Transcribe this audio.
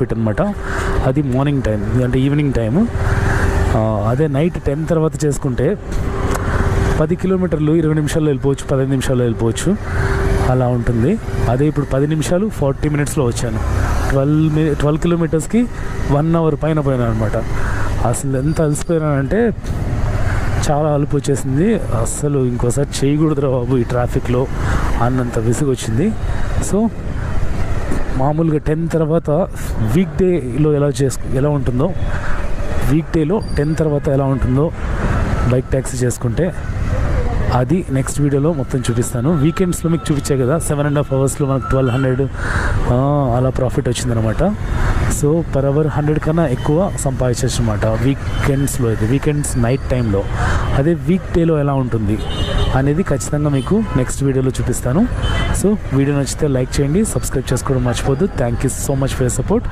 Profit అనమాట. అది morning time అంటే ఈవినింగ్ టైము. అదే నైట్ 10 తర్వాత చేసుకుంటే 10 కిలోమీటర్లు 20 నిమిషాల్లో వెళ్ళిపోవచ్చు, 15 నిమిషాల్లో వెళ్ళిపోవచ్చు, అలా ఉంటుంది. అదే ఇప్పుడు 10 నిమిషాలు 40 మినిట్స్లో వచ్చాను. 12 కిలోమీటర్స్కి 1 అవర్ పైన అనమాట. అసలు ఎంత అలసిపోయినానంటే చాలా అలుపు వచ్చేసింది. అస్సలు ఇంకోసారి చేయకూడదురా బాబు ఈ ట్రాఫిక్లో అన్నంత విసుగు వచ్చింది. సో మామూలుగా 10 తర్వాత వీక్ డేలో ఎలా ఉంటుందో, వీక్ డేలో 10 తర్వాత ఎలా ఉంటుందో బైక్ ట్యాక్సీ చేసుకుంటే అది నెక్స్ట్ వీడియోలో మొత్తం చూపిస్తాను. వీకెండ్స్లో మీకు చూపించే కదా 7.5 అవర్స్లో మనకు 1200 అలా ప్రాఫిట్ వచ్చిందనమాట. సో పర్ అవర్ 100 కన్నా ఎక్కువ సంపాదించవచ్చు అనమాట వీకెండ్స్లో అయితే, వీకెండ్స్ నైట్ టైంలో. అదే వీక్ డేలో ఎలా ఉంటుంది అనేది ఖచ్చితంగా మీకు నెక్స్ట్ వీడియోలో చూపిస్తాను. సో వీడియో నచ్చితే లైక్ చేయండి, సబ్స్క్రైబ్ చేసుకోవడం మర్చిపోద్దు. Thank you so much for your support.